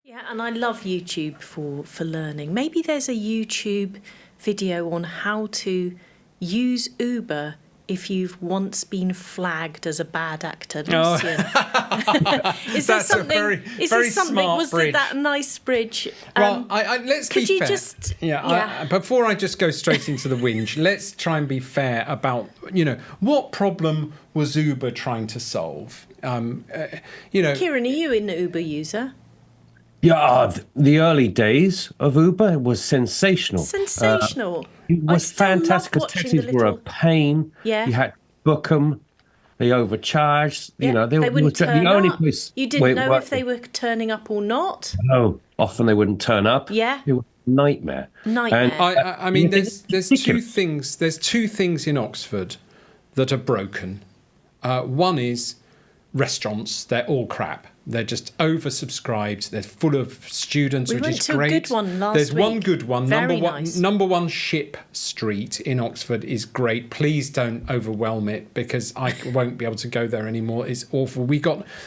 Yeah, and I love YouTube for learning. Maybe there's a YouTube video on how to use Uber if you've once been flagged as a bad actor. Lucian. Is there something? Very smart Was bridge. that a nice bridge? Well, let's be fair. Before I just go straight into the whinge, let's try and be fair about, what problem was Uber trying to solve? Kieran, are you an Uber user? Yeah, the early days of Uber was sensational. Sensational. It was fantastic because taxis were a pain. Yeah. You had to book them. They overcharged. Yeah. They wouldn't turn up. You didn't know if they were turning up or not. No, often they wouldn't turn up. Yeah. It was a nightmare. And, I mean, there's two things. There's two things in Oxford that are broken. One is restaurants. They're all crap. They're just oversubscribed. They're full of students, which is great. We went to a good one last There's week. one good one. Very nice. Number one Ship Street in Oxford is great. Please don't overwhelm it because I won't be able to go there anymore. It's awful.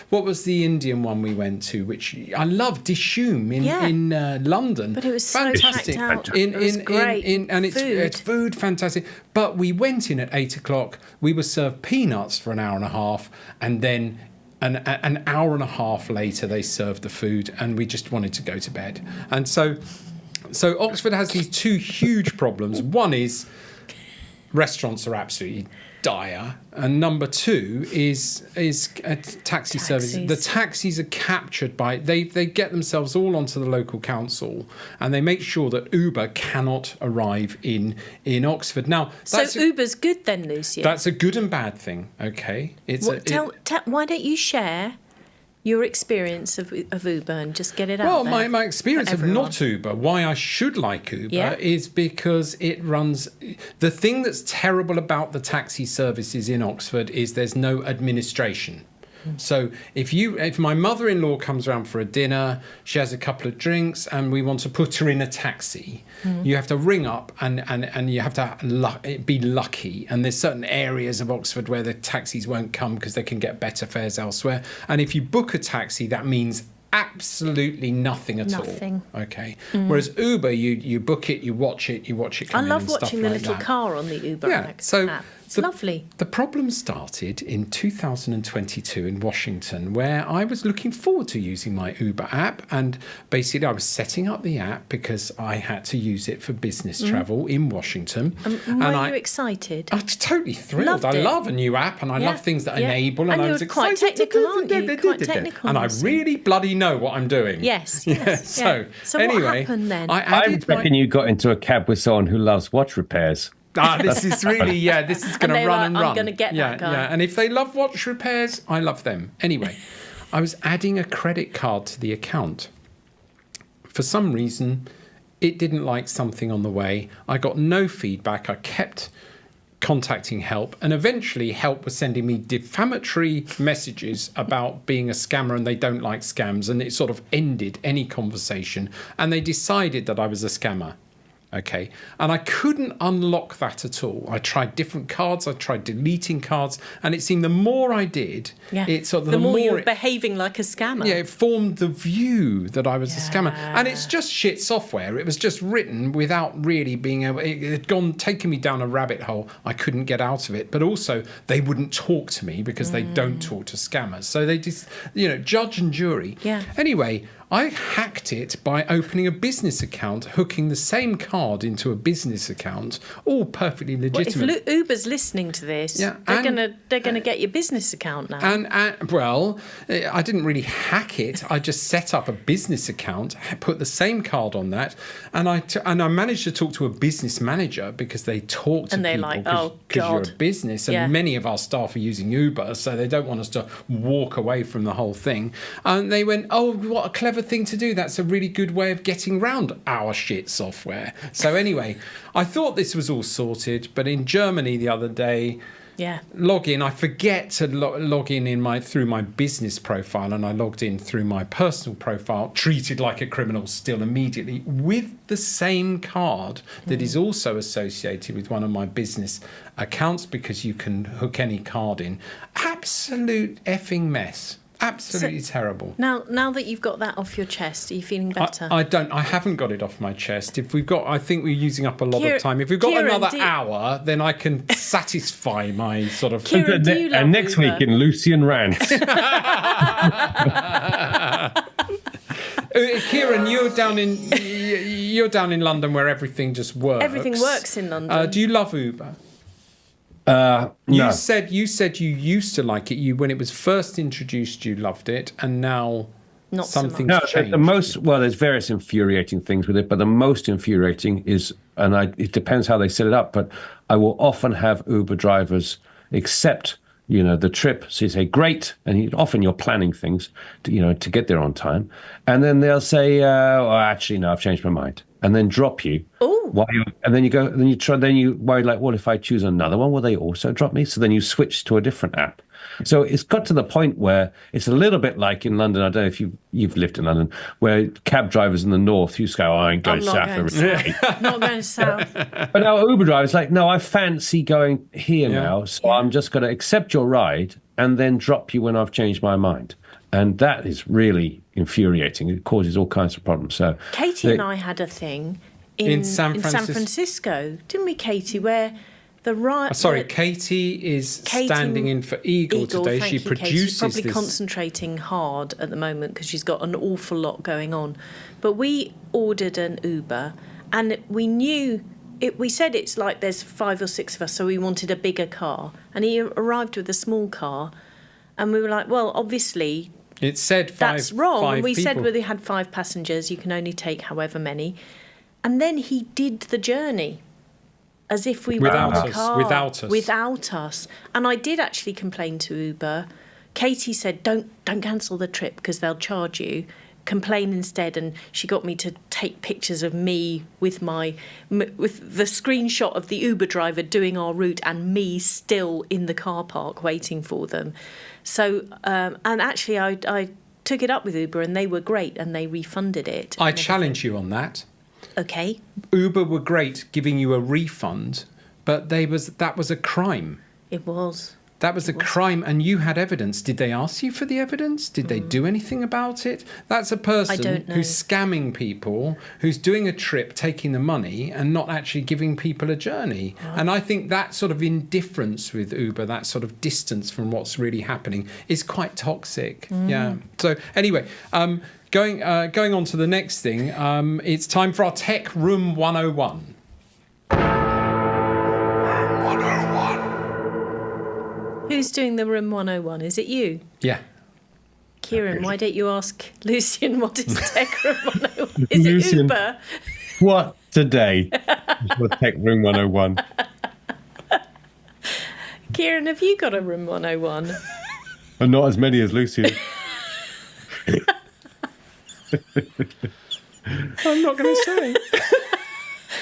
What was the Indian one we went to, which I love, Dishoom in London. But it was fantastic. So packed out. It was great. It's food fantastic. But we went in at 8 o'clock. We were served peanuts for an hour and a half, and then an hour and a half later they served the food, and we just wanted to go to bed. And so Oxford has these two huge problems. One is restaurants are absolutely dire, and number two is taxi service. The taxis are captured by they get themselves all onto the local council, and they make sure that Uber cannot arrive in Oxford. Now, Uber's good then, Lucia. That's a good and bad thing. Okay, why don't you share your experience of Uber and just get it out Well, there my experience of not Uber, why I should like Uber is because it runs... The thing that's terrible about the taxi services in Oxford is there's no administration. So if my mother-in-law comes around for a dinner, she has a couple of drinks, and we want to put her in a taxi, you have to ring up and you have to be lucky. And there's certain areas of Oxford where the taxis won't come because they can get better fares elsewhere. And if you book a taxi, that means absolutely nothing at all. Okay. Whereas Uber, you book it, you watch it come in. I love watching the little car on the Uber app. It's lovely. The problem started in 2022 in Washington, where I was looking forward to using my Uber app, and basically I was setting up the app because I had to use it for business travel in Washington. Were you excited? I was totally thrilled. I love a new app, and I love things that enable. And I was quite technical, aren't you? Quite technical. And I really bloody know what I'm doing. Yes. So anyway, what happened then? I reckon you got into a cab with someone who loves watch repairs. This is really, this is going to run and run. I'm going to get that guy. Yeah, and if they love watch repairs, I love them. Anyway, I was adding a credit card to the account. For some reason, it didn't like something on the way. I got no feedback. I kept contacting help, and eventually help was sending me defamatory messages about being a scammer, and they don't like scams, and it sort of ended any conversation, and they decided that I was a scammer. Okay, and I couldn't unlock that at all. I tried different cards, I tried deleting cards, and it seemed the more I did, it sort of the more you were behaving like a scammer. Yeah, it formed the view that I was a scammer, and it's just shit software. It was just written without really being able. It had taken me down a rabbit hole. I couldn't get out of it. But also, they wouldn't talk to me because they don't talk to scammers. So they just, judge and jury. Yeah. Anyway, I hacked it by opening a business account, hooking the same card into a business account, all perfectly legitimate. Well, if Uber's listening to this, they're gonna get your business account now. And I didn't really hack it. I just set up a business account, put the same card on that, and I managed to talk to a business manager because they talk to people because you're a business, and many of our staff are using Uber, so they don't want us to walk away from the whole thing. And they went, "Oh, what a clever thing to do. That's a really good way of getting round our shit software." So anyway, I thought this was all sorted, but in Germany the other day, log in. I forget to log in through my business profile, and I logged in through my personal profile, treated like a criminal still immediately, with the same card that is also associated with one of my business accounts, because you can hook any card in. Absolute effing mess. Absolutely terrible. Now that you've got that off your chest, are you feeling better? I haven't got it off my chest. I think we're using up a lot of time. If we've got another hour, then I can satisfy my sort of... Kieran, do you love and next Uber? week in Lucian Rants. Kieran, you're down in London where everything just works. Everything works in London. Do you love Uber? No. You said you used to like it. When it was first introduced, you loved it, and now Not so something's much. changed. There's various infuriating things with it, but the most infuriating is, it depends how they set it up, but I will often have Uber drivers accept, the trip. So you say, great. And often you're planning things to get there on time. And then they'll say, actually, no, I've changed my mind. And then drop you. Oh. And then you worry like, well, if I choose another one, will they also drop me? So then you switch to a different app. So it's got to the point where it's a little bit like in London. I don't know if you've lived in London, where cab drivers in the north used to go, I ain't going south. Not going south. But now Uber drivers like, no, I fancy going here now, so I'm just going to accept your ride and then drop you when I've changed my mind. And that is really infuriating. It causes all kinds of problems. So Katie and I had a thing in San Francisco, didn't we, Katie, where the right... Katie is standing in for Eagle today. She produces She's probably concentrating hard at the moment because she's got an awful lot going on. But we ordered an Uber and we knew... we said it's like there's 5 or 6 of us, so we wanted a bigger car. And he arrived with a small car and we were like, well, obviously... It said that's wrong. We said people. they had 5 passengers. You can only take however many. And then he did the journey as if we were in the car. Without us. And I did actually complain to Uber. Katie said, don't cancel the trip because they'll charge you. Complain instead. And she got me to take pictures of me with with the screenshot of the Uber driver doing our route and me still in the car park waiting for them. So, and actually I took it up with Uber and they were great and they refunded it. I challenge you on that. Okay. Uber were great giving you a refund, but that was a crime. It was. That was a crime, and you had evidence. Did they ask you for the evidence? Did they do anything about it? That's a person who's scamming people, who's doing a trip, taking the money, and not actually giving people a journey. Right. And I think that sort of indifference with Uber, that sort of distance from what's really happening, is quite toxic. Yeah. So anyway, going on to the next thing, it's time for our Tech Room 101. Who's doing the Room 101? Is it you? Yeah. Kieran, why don't you ask Lucian what is Tech Room 101? Is it Uber? What today for Tech Room 101? Kieran, have you got a Room 101? And not as many as Lucian. I'm not going to say.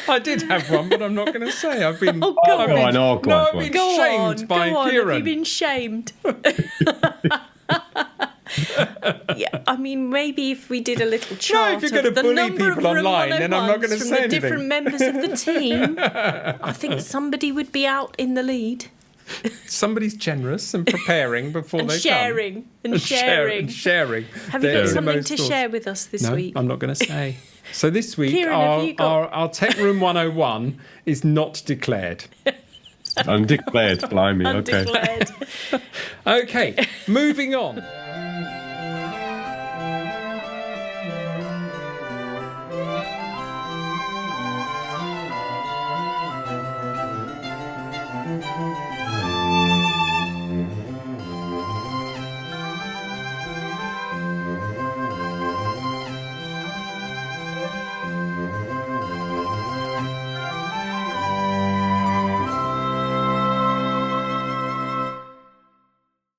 I did have one, but I'm not going to say. I've been. Oh, go on. I've been shamed by Kieran. Have you been shamed? Yeah, I mean, maybe if we did a little chart if you're of the bully number people of online, then I'm not going to from say the anything. different members of the team, I think somebody would be out in the lead. Somebody's generous and preparing before they sharing, come. And sharing. Sharing. Have you got something to share with us this week? I'm not going to say. So this week, Kieran, our Tech Room 101 is not declared. Undeclared, blimey, Undeclared. Okay, moving on.